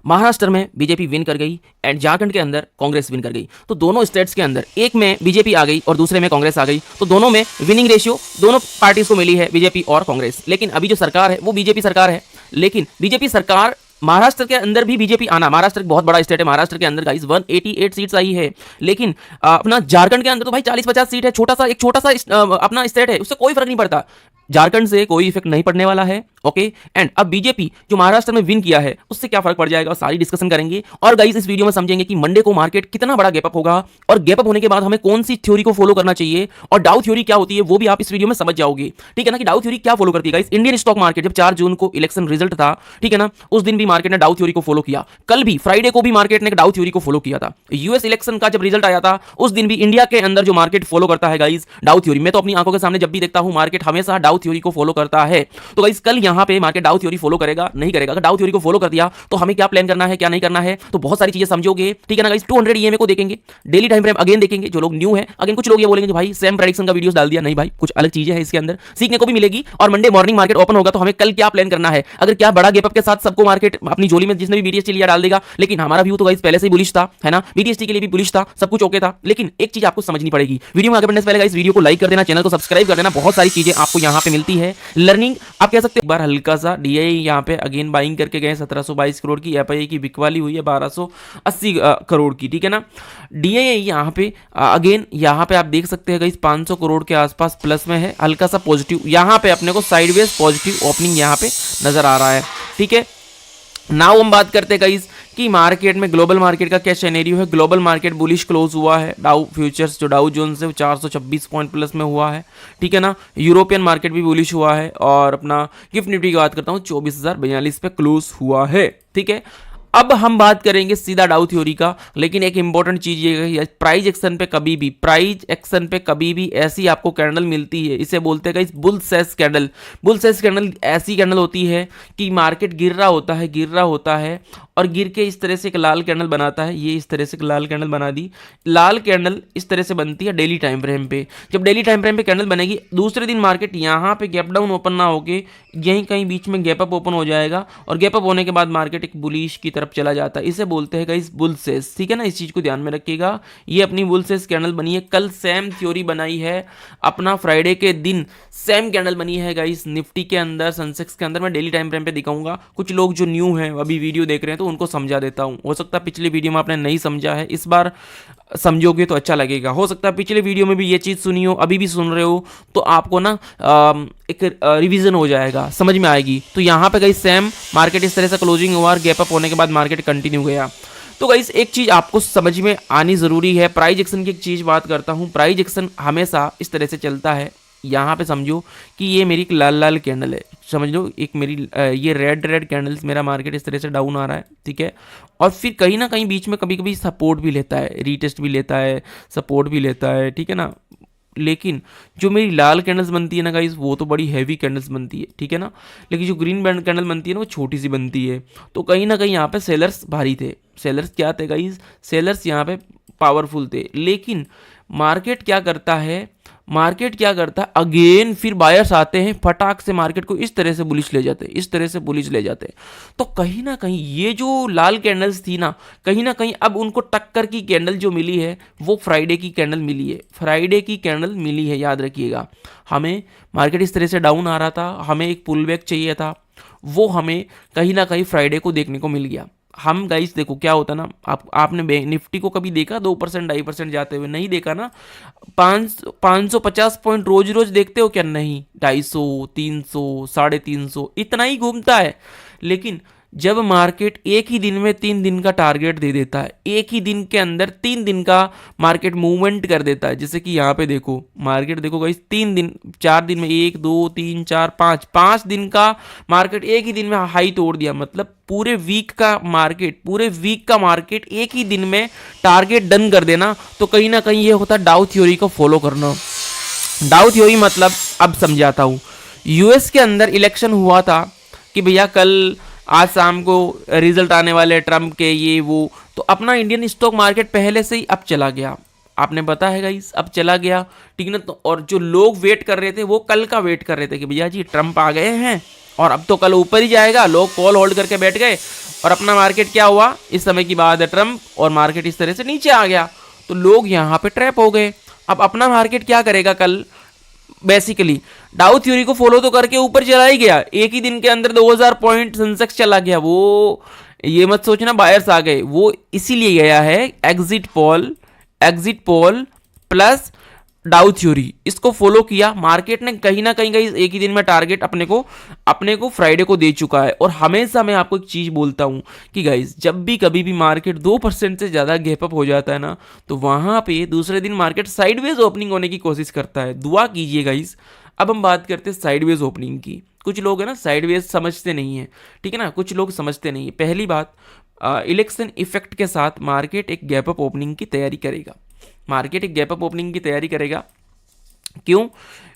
महाराष्ट्र में BJP win कर गई एंड झारखंड के अंदर कांग्रेस विन कर गई। तो दोनों स्टेट्स के अंदर एक में बीजेपी आ गई और दूसरे में कांग्रेस आ गई, तो दोनों में विनिंग रेशियो दोनों पार्टीज को मिली है, बीजेपी और कांग्रेस। लेकिन अभी जो सरकार है वो बीजेपी सरकार है, लेकिन बीजेपी सरकार महाराष्ट्र के अंदर भी बीजेपी आना, महाराष्ट्र एक बहुत बड़ा स्टेट है, महाराष्ट्र के अंदर गाइस 188 सीट्स आई है। लेकिन अपना झारखंड के अंदर तो भाई 40-50 सीट है, एक छोटा सा अपना स्टेट है, उससे कोई फर्क नहीं पड़ता, झारखंड से कोई इफेक्ट नहीं पड़ने वाला है। ओके एंड अब बीजेपी जो महाराष्ट्र में विन किया है उससे क्या फर्क पड़ जाएगा, सारी डिस्कशन करेंगे। और गाइस इस वीडियो में समझेंगे कि मंडे को मार्केट कितना बड़ा गैप अप होगा और गैप अप होने के बाद हमें कौन सी थ्योरी को फॉलो करना चाहिए और डाउ थ्योरी क्या होती है वो भी आप इस वीडियो में समझ जाओगे। ठीक है ना, कि डाउ थ्योरी क्या फॉलो करती है गाइस। इंडियन स्टॉक मार्केट जब 4 जून को इलेक्शन रिजल्ट था, ठीक है ना, उस दिन भी मार्केट ने डाउ थ्योरी को फॉलो किया। कल भी फ्राइडे को भी मार्केट ने डाउ थ्योरी को फॉलो किया था। यूएस इलेक्शन का जब रिजल्ट आया था उस दिन भी इंडिया के अंदर जो मार्केट फॉलो करता है गाइस डाउ थ्योरी। मैं तो अपनी आंखों के सामने जब भी देखता हूं मार्केट हमेशा डाउ थ्योरी को फॉलो करता है। तो गाइस कल यहां पे मार्केट डाउ थ्योरी फॉलो करेगा नहीं करेगा, अगर डाउ थ्योरी को फॉलो कर दिया तो हमें क्या प्लान करना है क्या नहीं करना है, तो बहुत सारी चीजें समझोगे। ठीक है ना गाइस, 200 ईएमए को देखेंगे, डेली टाइम फ्रेम अगेन देखेंगे, जो लोग न्यू है। अगेन कुछ लोग ये बोलेंगे भाई सेम प्रेडिक्शन का वीडियोस डाल दिया, नहीं भाई कुछ अलग चीजें हैं इसके अंदर, सीखने को भी मिलेगी। और मंडे मॉर्निंग मार्केट ओपन होगा तो हमें कल क्या प्लान करना है, अगर क्या बड़ा गैप अप के साथ सबको मार्केट अपनी झोली में जिसने भी बीटीएसटी लिया डाल देगा। लेकिन हमारा व्यू तो गाइस पहले से ही बुलिश था, है ना, बीटीएसटी के लिए भी बुलिश था, सब कुछ ओके था। लेकिन एक चीज आपको समझनी पड़ेगी, वीडियो में आगे बढ़ने से पहले गाइस वीडियो को लाइक कर देना, चैनल को सब्सक्राइब कर देना, बहुत सारी चीजें आपको यहाँ पे मिलती है, लर्निंग आप कह सकते हैं। एक बार हल्का सा डीआई यहाँ पे अगेन बाइंग करके गए 1722 करोड़ की, एफआईआई की बिकवाली हुई है 1280 करोड़ की। ठीक है ना, डीआई यहाँ पे अगेन यहाँ पे आप देख सकते हैं गाइस 500 करोड़ के आसपास प्लस में है, हल्का सा पॉजिटिव यहाँ पे अपने को साइडवेज पॉजिटिव ओपनिंग यहाँ पे नजर आ रहा है। ठीक है, नाउ हम बात करते हैं गाइस कि मार्केट में ग्लोबल मार्केट का क्या सिनेरियो है। ग्लोबल मार्केट बुलिश क्लोज हुआ है, डाउ फ्यूचर्स जो डाउ जोन्स है 426 पॉइंट प्लस में हुआ है। ठीक है ना, यूरोपियन मार्केट भी बुलिश हुआ है और अपना गिफ्ट निफ्टी की बात करता हूँ 24,042 पे क्लोज हुआ है। ठीक है, अब हम बात करेंगे सीधा डाउ थ्योरी का, लेकिन एक इंपॉर्टेंट चीज ये है, प्राइस एक्शन पे कभी भी ऐसी आपको कैंडल मिलती है, इसे बोलते हैं bullish candle. Bullish candle ऐसी कैंडल होती है कि मार्केट गिर रहा होता है और गिर के इस तरह से एक लाल कैंडल बनाता है, ये इस तरह से एक लाल कैंडल बना दी। लाल कैंडल इस तरह से बनती है डेली टाइम फ्रेम पे। जब डेली टाइम फ्रेम पे कैंडल बनेगी, दूसरे दिन मार्केट यहाँ पे गैप डाउन ओपन ना होके यहीं कहीं बीच में गैप अप ओपन हो जाएगा और गैप अप होने के बाद मार्केट एक बुलिश की तरफ चला जाता है, इसे बोलते हैं गाइस बुल सेस। ठीक है ना, इस चीज को ध्यान में रखिएगा, ये अपनी बुल सेस कैंडल बनी है। कल सेम थ्योरी बनाई है, अपना फ्राइडे के दिन सेम कैंडल बनी है गाइस निफ्टी के अंदर, सेंसेक्स के अंदर। मैं डेली टाइम फ्रेम पे दिखाऊंगा, कुछ लोग जो न्यू हैं अभी वीडियो देख रहे हैं तो उनको समझा देता हूं। हो सकता है पिछले वीडियो में आपने नहीं समझा है, इस बार समझोगे तो अच्छा लगेगा। हो सकता है पिछले वीडियो में भी ये चीज सुनी हो, अभी भी सुन रहे हो, तो आपको ना एक रिवीजन हो जाएगा, समझ में आएगी। तो यहाँ पे गाइस सेम मार्केट इस तरह से क्लोजिंग हुआ और गैप अप होने के बाद मार्केट कंटिन्यू गया। तो गाइस एक चीज आपको समझ में आनी जरूरी है, प्राइस एक्शन की एक चीज बात करता हूँ। प्राइस एक्शन हमेशा इस तरह से चलता है, यहाँ पे समझो कि ये मेरी एक लाल लाल कैंडल है, समझ लो एक मेरी ये रेड कैंडल्स, मेरा मार्केट इस तरह से डाउन आ रहा है। ठीक है, और फिर कहीं ना कहीं बीच में कभी कभी सपोर्ट भी लेता है, रीटेस्ट भी लेता है, सपोर्ट भी लेता है। ठीक है ना, लेकिन जो मेरी लाल कैंडल्स बनती है ना गाइस वो तो बड़ी हैवी कैंडल्स बनती है। ठीक है ना, लेकिन जो ग्रीन बैंड कैंडल बनती है ना वो छोटी सी बनती है। तो कहीं ना कहीं यहाँ पे सेलर्स भारी थे, सेलर्स क्या थे गाइस, सेलर्स यहाँ पे पावरफुल थे। लेकिन मार्केट क्या करता है अगेन फिर बायर्स आते हैं, फटाक से मार्केट को इस तरह से बुलिश ले जाते हैं, तो कहीं ना कहीं ये जो लाल कैंडल्स थी ना, कहीं ना कहीं अब उनको टक्कर की कैंडल जो मिली है वो फ्राइडे की कैंडल मिली है। याद रखिएगा, हमें मार्केट इस तरह से डाउन आ रहा था, हमें एक पुल बैक चाहिए था, वो हमें कहीं ना कहीं फ्राइडे को देखने को मिल गया। हम गाइस देखो क्या होता ना, आपने निफ्टी को कभी देखा 2% 2.5% जाते हुए? नहीं देखा ना। 550 पॉइंट रोज देखते हो क्या? नहीं, 250, 300, 350 इतना ही घूमता है। लेकिन जब मार्केट एक ही दिन में 3 दिन का टारगेट दे देता है, एक ही दिन के अंदर 3 दिन का मार्केट मूवमेंट कर देता है, जैसे कि यहाँ पे देखो मार्केट देखो गाइस 4 दिन में 1 2 3 4 5 दिन का मार्केट एक ही दिन में हाई तोड़ दिया। मतलब पूरे वीक का मार्केट एक ही दिन में टारगेट डन कर देना। तो कहीं ना कहीं ये होता है डाउ थ्योरी को फॉलो करना। डाउ थ्योरी मतलब अब समझाता हूँ। यूएस के अंदर इलेक्शन हुआ था कि भैया कल आज शाम को रिजल्ट आने वाले ट्रम्प के, ये वो, तो अपना इंडियन स्टॉक मार्केट पहले से ही अब चला गया, आपने पता है गाइस, अब चला गया। ठीक ना, तो और जो लोग वेट कर रहे थे वो कल का वेट कर रहे थे कि भैया जी ट्रम्प आ गए हैं और अब तो कल ऊपर ही जाएगा, लोग कॉल होल्ड करके बैठ गए और अपना मार्केट क्या हुआ, इस समय की बात है ट्रम्प, और मार्केट इस तरह से नीचे आ गया, तो लोग यहाँ पे ट्रैप हो गए। अब अपना मार्केट क्या करेगा कल, बेसिकली डाउ थ्योरी को फॉलो तो करके ऊपर चला ही गया, एक ही दिन के अंदर 2000 पॉइंट सेंसेक्स चला गया। वो ये मत सोचना बायर्स आ गए, वो इसीलिए गया है एग्जिट पोल प्लस डाउ थ्योरी, इसको फॉलो किया मार्केट ने, कहीं ना कहीं एक ही दिन में टारगेट अपने को फ्राइडे को दे चुका है। और हमेशा मैं आपको एक चीज बोलता हूं कि गाइस जब भी कभी भी मार्केट 2% से ज्यादा गैप अप हो जाता है ना, तो वहां पे दूसरे दिन मार्केट साइडवेज ओपनिंग होने की कोशिश करता है। दुआ कीजिए गाइस। अब हम बात करते हैं साइडवेज ओपनिंग की। कुछ लोग है ना साइडवेज समझते नहीं है, ठीक है ना, कुछ लोग समझते नहीं है। पहली बात, इलेक्शन इफेक्ट के साथ मार्केट एक गैप अप ओपनिंग की तैयारी करेगा, मार्केट एक गैप अप ओपनिंग की तैयारी करेगा। क्यों,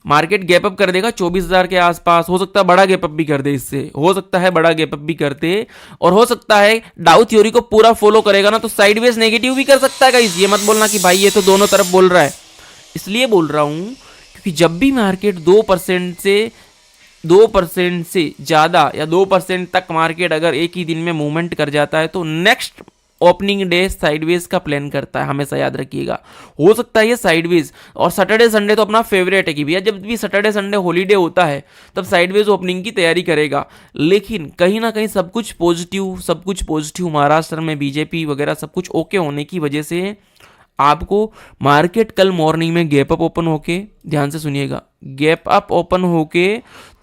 मार्केट गैप अप कर देगा 24,000 के आसपास, हो सकता है बड़ा गैप अप भी कर दे, इससे हो सकता है बड़ा गैप अप भी करते, और हो सकता है डाउ थ्योरी को पूरा फॉलो करेगा ना तो साइडवेज नेगेटिव भी कर सकता है गाइस। ये मत बोलना कि भाई ये तो दोनों तरफ बोल रहा है, इसलिए बोल रहा हूं क्योंकि जब भी मार्केट 2% से ज़्यादा या 2% तक मार्केट अगर एक ही दिन में मूवमेंट कर जाता है तो नेक्स्ट ओपनिंग डे साइडवेज का प्लान करता है, हमेशा याद रखिएगा। हो सकता है ये साइडवेज, और सैटरडे संडे तो अपना फेवरेट है कि भैया जब भी सैटरडे संडे हॉलीडे होता है तब साइडवेज ओपनिंग की तैयारी करेगा। लेकिन कहीं ना कहीं सब कुछ पॉजिटिव महाराष्ट्र में बीजेपी वगैरह सब कुछ ओके होने की वजह से आपको मार्केट कल मॉर्निंग में गैप अप ओपन होके, ध्यान से सुनिएगा, गैप अप ओपन होके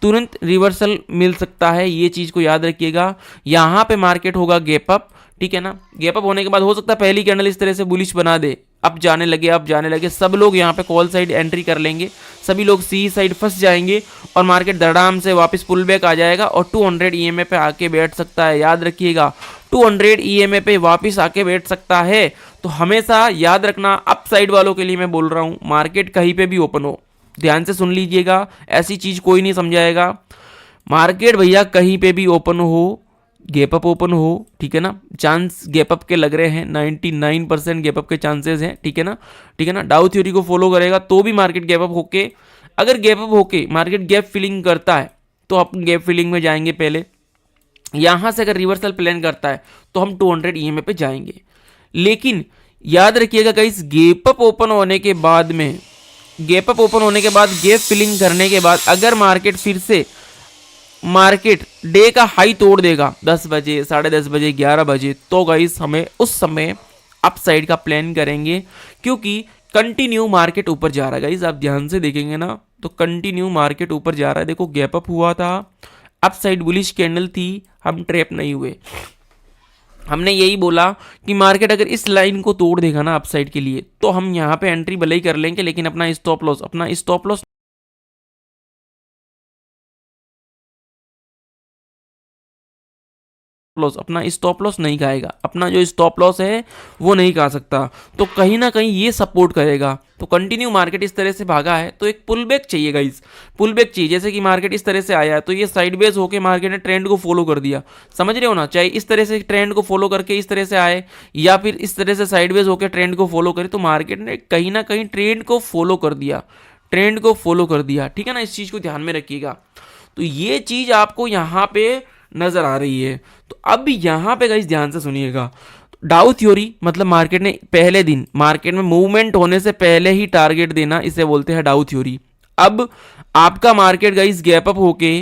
तुरंत रिवर्सल मिल सकता है, ये चीज़ को याद रखिएगा। यहाँ पे मार्केट होगा गैप अप, ठीक है ना, गैप अप होने के बाद हो सकता है पहली कैंडल इस तरह से बुलिश बना दे, अब जाने लगे, सब लोग यहाँ पे कॉल साइड एंट्री कर लेंगे, सभी लोग सी साइड फंस जाएंगे और मार्केट धड़ाम से वापस पुल बैक आ जाएगा और 200 ईएमए पे आके बैठ सकता है। याद रखिएगा 200 ईएमए पे वापस आके बैठ सकता है। तो हमेशा याद रखना, अप साइड वालों के लिए मैं बोल रहा हूँ, मार्केट कहीं पे भी ओपन हो, ध्यान से सुन लीजिएगा, ऐसी चीज़ कोई नहीं समझाएगा, मार्केट भैया कहीं पे भी ओपन हो, गैप अप ओपन हो, ठीक है ना, चांस गैप अप के लग रहे हैं, 99% गैप अप के चांसेस हैं, ठीक है ना। डाउ थ्योरी को फॉलो करेगा तो भी मार्केट गैप अप होके, अगर गैप अप होके मार्केट गैप फिलिंग करता है तो अपन गैप फिलिंग में जाएंगे पहले, यहाँ से अगर रिवर्सल प्लान करता है तो हम 200 ईएमए पे जाएंगे। लेकिन याद रखिएगा गाइस, गैप अप ओपन होने के बाद गैप फिलिंग करने के बाद अगर मार्केट फिर से मार्केट डे का हाई तोड़ देगा 10 बजे, 10:30 बजे, 11 बजे, तो गाइस हमें उस समय अप साइड का प्लान करेंगे, क्योंकि कंटिन्यू मार्केट ऊपर जा रहा है गाइस। आप ध्यान से देखेंगे ना तो कंटिन्यू मार्केट ऊपर जा रहा है। देखो गैप अप हुआ था, अप साइड बुलिश कैंडल थी, हम ट्रैप नहीं हुए। हमने यही बोला कि मार्केट अगर इस लाइन को तोड़ देगा ना अप साइड के लिए तो हम यहाँ पे एंट्री भले ही कर लेंगे, लेकिन अपना स्टॉप लॉस नहीं खाएगा, अपना जो स्टॉप लॉस है वो नहीं खा सकता, तो कहीं ना कहीं ये सपोर्ट करेगा। तो कंटिन्यू मार्केट इस तरह से भागा है तो एक पुल बैक चाहिए गाइस, पुल बैक चाहिए। जैसे कि मार्केट इस तरह से आया है तो ये साइडवेज होके मार्केट ने ट्रेंड को फॉलो कर दिया, समझ रहे हो ना, चाहे इस तरह से ट्रेंड को फॉलो करके इस तरह से आए या फिर इस तरह से साइडवेज होकर ट्रेंड को फॉलो करे, तो मार्केट ने कहीं ना कहीं ट्रेंड को फॉलो कर दिया, ठीक है ना, इस चीज़ को ध्यान में रखिएगा। तो ये चीज़ आपको यहाँ पे नजर आ रही है। तो अब यहाँ पे गाइस ध्यान से सुनिएगा, डाउ थ्योरी मतलब मार्केट ने पहले दिन मार्केट में मूवमेंट होने से पहले ही टारगेट देना, इसे बोलते हैं डाउ थ्योरी। अब आपका मार्केट गाइस गैप अप होके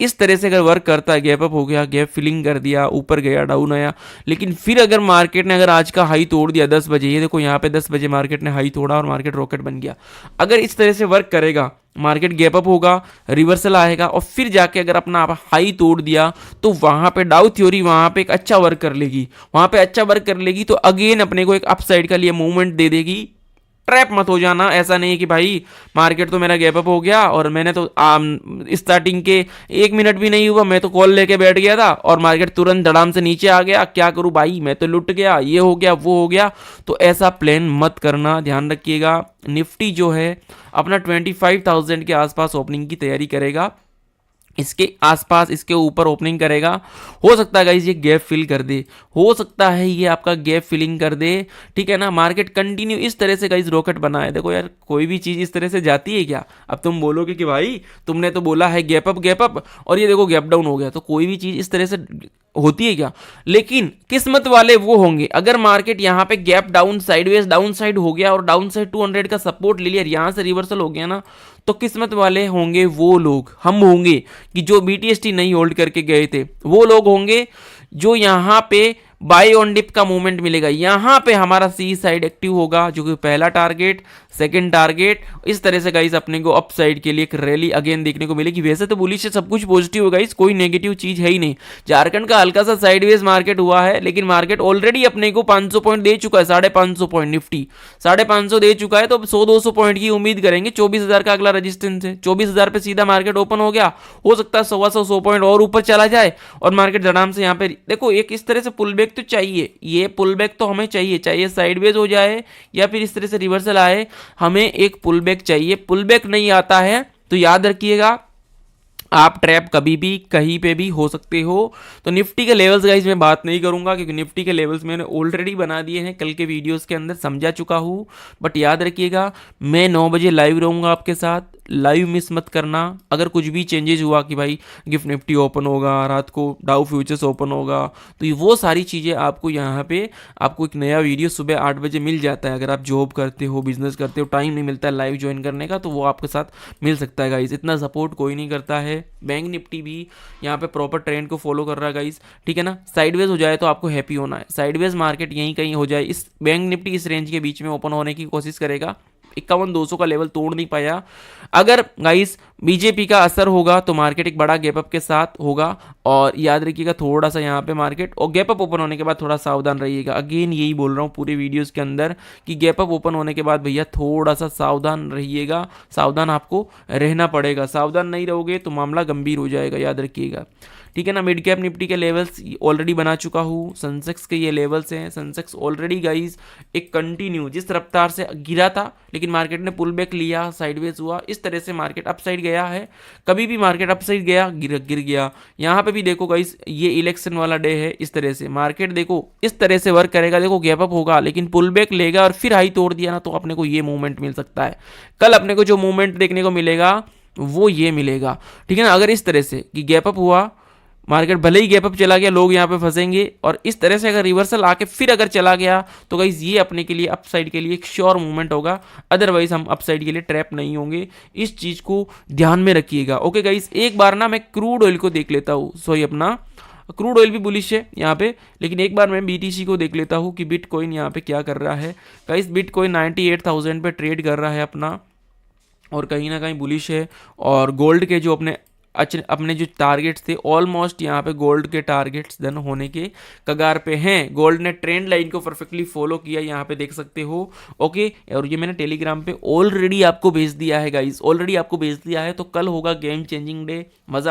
इस तरह से अगर वर्क करता है, गैप अप हो गया, गैप फिलिंग कर दिया, ऊपर गया, डाउन आया, लेकिन फिर अगर मार्केट ने अगर आज का हाई तोड़ दिया 10 बजे, ये देखो यहाँ पे 10 बजे मार्केट ने हाई तोड़ा और मार्केट रॉकेट बन गया, अगर इस तरह से वर्क करेगा, मार्केट गैप अप होगा, रिवर्सल आएगा और फिर जाके अगर अपना हाई तोड़ दिया तो वहां पे डाउ थ्योरी वहां पे एक अच्छा वर्क कर लेगी, तो अगेन अपने को एक अपसाइड का लिए मूवमेंट दे देगी। ट्रैप मत हो जाना, ऐसा नहीं है कि भाई मार्केट तो मेरा गैप अप हो गया और मैंने तो स्टार्टिंग के 1 मिनट भी नहीं हुआ, मैं तो कॉल लेके बैठ गया था और मार्केट तुरंत धड़ाम से नीचे आ गया, क्या करूं भाई, मैं तो लुट गया, ये हो गया वो हो गया। तो ऐसा प्लान मत करना, ध्यान रखिएगा। निफ्टी जो है अपना 25,000 के आसपास ओपनिंग की तैयारी करेगा, इसके आसपास इसके ऊपर ओपनिंग करेगा, हो सकता है गाइस ये गैप फिल कर दे, हो सकता है ये आपका गैप फिलिंग कर दे, ठीक है ना। मार्केट कंटिन्यू इस तरह से गाइस रॉकेट बना है। देखो यार, कोई भी चीज़ इस तरह से जाती है क्या? अब तुम बोलोगे कि भाई तुमने तो बोला है गैप अप और ये देखो गैप डाउन हो गया, तो कोई भी चीज़ इस तरह से होती है क्या? लेकिन किस्मत वाले वो होंगे अगर मार्केट यहाँ पे gap down sideways down side हो गया और डाउन साइड 200 का सपोर्ट ले लिया, यहाँ से रिवर्सल हो गया ना, तो किस्मत वाले होंगे वो लोग, हम होंगे कि जो BTST नहीं होल्ड करके गए थे, वो लोग होंगे जो यहाँ पे बाय ऑन डिप का मूवमेंट मिलेगा। यहाँ पे हमारा सी साइड एक्टिव होगा, जो कि पहला टारगेट, सेकंड टारगेट, इस तरह से गाइस अपने को अप साइड के लिए एक रैली अगेन देखने को मिलेगी। वैसे तो बुलिश से सब कुछ पॉजिटिव होगा, इस कोई नेगेटिव चीज है ही नहीं। झारखंड का हल्का सा साइडवेज मार्केट हुआ है, लेकिन मार्केट ऑलरेडी अपने को 500 पॉइंट दे चुका है, 550 पॉइंट, निफ्टी 550 दे चुका है, तो 100-200 पॉइंट की उम्मीद करेंगे। 24,000 का अगला रजिस्टेंस है, 24,000 पे सीधा मार्केट ओपन हो गया, हो सकता है 100 पॉइंट और ऊपर चला जाए और मार्केट आराम से यहाँ पे देखो एक इस तरह से पुल बैक तो चाहिए, ये पुल बैक तो हमें चाहिए, चाहे साइडवेज हो जाए या फिर इस तरह से रिवर्सल आए, हमें एक पुल बैक चाहिए। पुल बैक नहीं आता है तो याद रखिएगा आप ट्रैप कभी भी कहीं पे भी हो सकते हो। तो निफ्टी के लेवल्स गाइस मैं बात नहीं करूंगा, क्योंकि निफ्टी के लेवल्स मैंने ऑलरेडी बना दिए हैं, कल के वीडियोस के अंदर समझा चुका हूँ। बट याद रखिएगा मैं 9 बजे लाइव रहूंगा आपके साथ, लाइव मिस मत करना। अगर कुछ भी चेंजेस हुआ कि भाई गिफ्ट निफ्टी ओपन होगा, रात को डाउ फ्यूचर्स ओपन होगा, तो ये वो सारी चीज़ें आपको यहाँ पे आपको एक नया वीडियो सुबह 8 बजे मिल जाता है। अगर आप जॉब करते हो, बिजनेस करते हो, टाइम नहीं मिलता है लाइव ज्वाइन करने का, तो वो आपके साथ मिल सकता है गाइस। इतना सपोर्ट कोई नहीं करता है। बैंक निफ्टी भी यहाँ पे प्रॉपर ट्रेंड को फॉलो कर रहा है गाइस, ठीक है ना। साइडवेज हो जाए तो आपको हैप्पी होना है, साइडवेज मार्केट यहीं कहीं हो जाए, इस बैंक निफ्टी इस रेंज के बीच में ओपन होने की कोशिश करेगा। 51,200 का लेवल तोड़ नहीं पाया। अगर गाइस बीजेपी का असर होगा तो मार्केट एक बड़ा गैप अप के साथ होगा, और याद रखिएगा थोड़ा सा यहाँ पे मार्केट और गैप अप ओपन होने के बाद थोड़ा सावधान रहिएगा। अगेन यही बोल रहा हूँ पूरे वीडियोस के अंदर कि गैप अप ओपन होने के बाद भैया थोड़ा सा सावधान रहिएगा, सावधान आपको रहना पड़ेगा। सावधान नहीं रहोगे तो मामला गंभीर हो जाएगा, याद रखिएगा, ठीक है ना। मिड कैप निफ्टी के लेवल्स ऑलरेडी बना चुका हूँ, सेंसेक्स के ये लेवल्स हैं। सेंसेक्स ऑलरेडी गाइस एक कंटिन्यू जिस रफ्तार से गिरा था, लेकिन मार्केट ने पुल बैक लिया, साइडवेज हुआ, इस तरह से मार्केट अप साइड गया है। कभी भी मार्केट अप साइड गया गिर गया। यहाँ पे भी देखो गाइस ये इलेक्शन वाला डे है, इस तरह से मार्केट देखो इस तरह से वर्क करेगा। देखो गैप अप होगा लेकिन पुल बैक लेगा और फिर हाई तोड़ दिया ना, तो अपने को ये मूवमेंट मिल सकता है। कल अपने को जो मूवमेंट देखने को मिलेगा वो ये मिलेगा, ठीक है ना। अगर इस तरह से कि गैप अप हुआ, मार्केट भले ही गैप अप चला गया, लोग यहाँ पे फंसेंगे, और इस तरह से अगर रिवर्सल आके फिर अगर चला गया तो गाइस ये अपने के लिए अपसाइड के लिए एक श्योर मूवमेंट होगा। अदरवाइज हम अपसाइड के लिए ट्रैप नहीं होंगे, इस चीज को ध्यान में रखिएगा। ओके गाइस, एक बार ना मैं क्रूड ऑयल को देख लेता हूँ, सॉरी अपना क्रूड ऑयल भी बुलिश है यहाँ पे, लेकिन एक बार मैं BTC को देख लेता हूँ कि बिटकॉइन यहाँ पे क्या कर रहा है। गाइस बिटकॉइन 98,000 पे ट्रेड कर रहा है अपना, और कहीं ना कहीं बुलिश है। और गोल्ड के जो अपने जो टारगेट्स थे, ऑलमोस्ट यहाँ पे गोल्ड के टारगेट्स डन होने के कगार पे हैं। गोल्ड ने ट्रेंड लाइन को परफेक्टली फॉलो किया, यहाँ पे देख सकते हो। ओके, और ये मैंने टेलीग्राम पे ऑलरेडी आपको भेज दिया है गाइस, ऑलरेडी आपको भेज दिया है। तो कल होगा गेम चेंजिंग डे, मजा